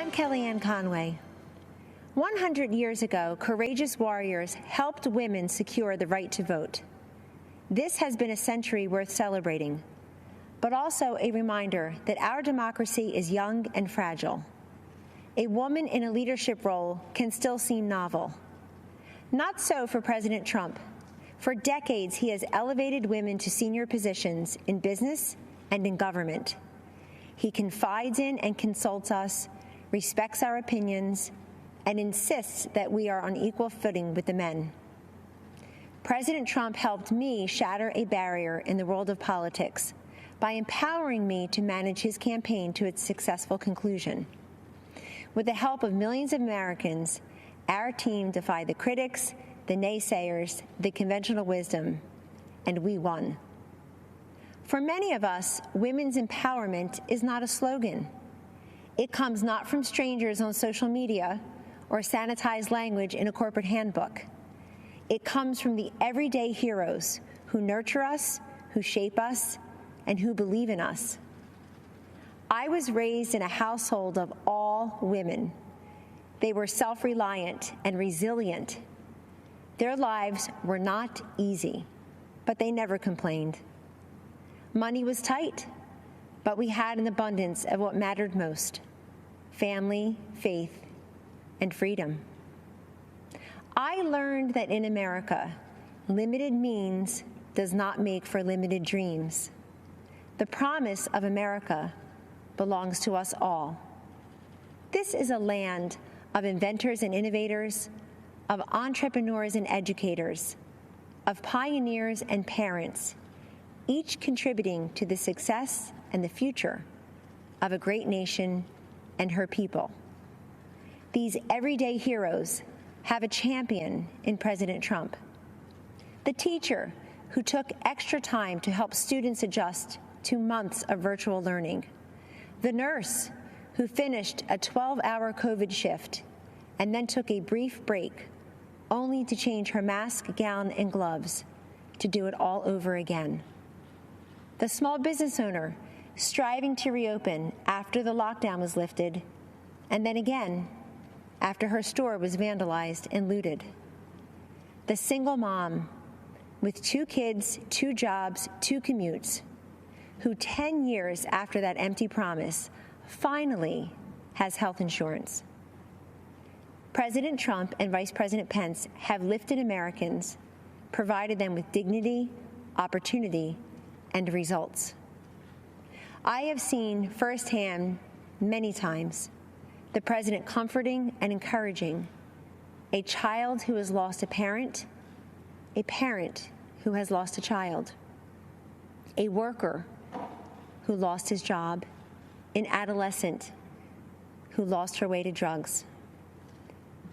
I'm Kellyanne Conway. 100 years ago, courageous warriors helped women secure the right to vote. This has been a century worth celebrating, but also a reminder that our democracy is young and fragile. A woman in a leadership role can still seem novel. Not so for President Trump. For decades, he has elevated women to senior positions in business and in government. He confides in and consults us, respects our opinions, and insists that we are on equal footing with the men. President Trump helped me shatter a barrier in the world of politics by empowering me to manage his campaign to its successful conclusion. With the help of millions of Americans, our team defied the critics, the naysayers, the conventional wisdom, and we won. For many of us, women's empowerment is not a slogan. It comes not from strangers on social media or sanitized language in a corporate handbook. It comes from the everyday heroes who nurture us, who shape us, and who believe in us. I was raised in a household of all women. They were self-reliant and resilient. Their lives were not easy, but they never complained. Money was tight, but we had an abundance of what mattered most: family, faith, and freedom. I learned that in America, limited means does not make for limited dreams. The promise of America belongs to us all. This is a land of inventors and innovators, of entrepreneurs and educators, of pioneers and parents, each contributing to the success and the future of a great nation and her people. These everyday heroes have a champion in President Trump. The teacher who took extra time to help students adjust to months of virtual learning. The nurse who finished a 12-hour COVID shift and then took a brief break only to change her mask, gown, and gloves to do it all over again. The small business owner striving to reopen after the lockdown was lifted, and then again after her store was vandalized and looted. The single mom with 2 kids, 2 jobs, 2 commutes, who 10 years after that empty promise finally has health insurance. President Trump and Vice President Pence have lifted Americans, provided them with dignity, opportunity, and results. I have seen firsthand many times the president comforting and encouraging a child who has lost a parent who has lost a child, a worker who lost his job, an adolescent who lost her way to drugs.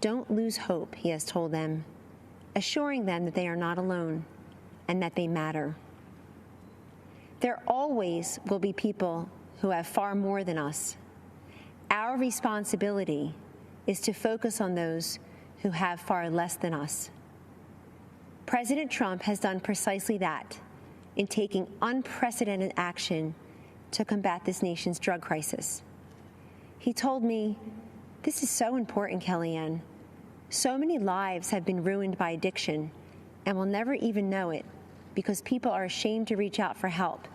Don't lose hope, he has told them, assuring them that they are not alone and that they matter. There always will be people who have far more than us. Our responsibility is to focus on those who have far less than us. President Trump has done precisely that in taking unprecedented action to combat this nation's drug crisis. He told me, "This is so important, Kellyanne. So many lives have been ruined by addiction and will never even know it because people are ashamed to reach out for help,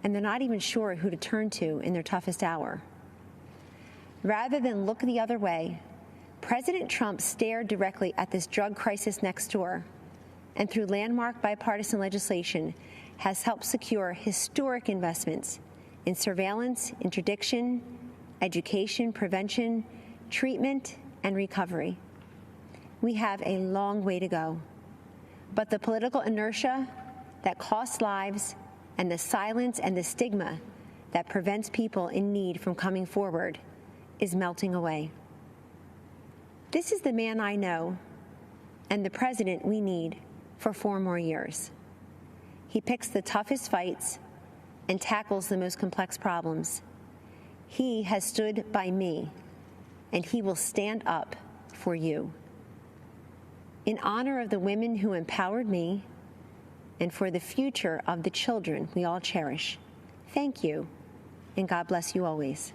and they're not even sure who to turn to in their toughest hour." Rather than look the other way, President Trump stared directly at this drug crisis next door, and through landmark bipartisan legislation has helped secure historic investments in surveillance, interdiction, education, prevention, treatment, and recovery. We have a long way to go, but the political inertia that costs lives and the silence and the stigma that prevents people in need from coming forward is melting away. This is the man I know and the president we need for 4 more years. He picks the toughest fights and tackles the most complex problems. He has stood by me, and he will stand up for you. In honor of the women who empowered me and for the future of the children we all cherish, thank you, and God bless you always.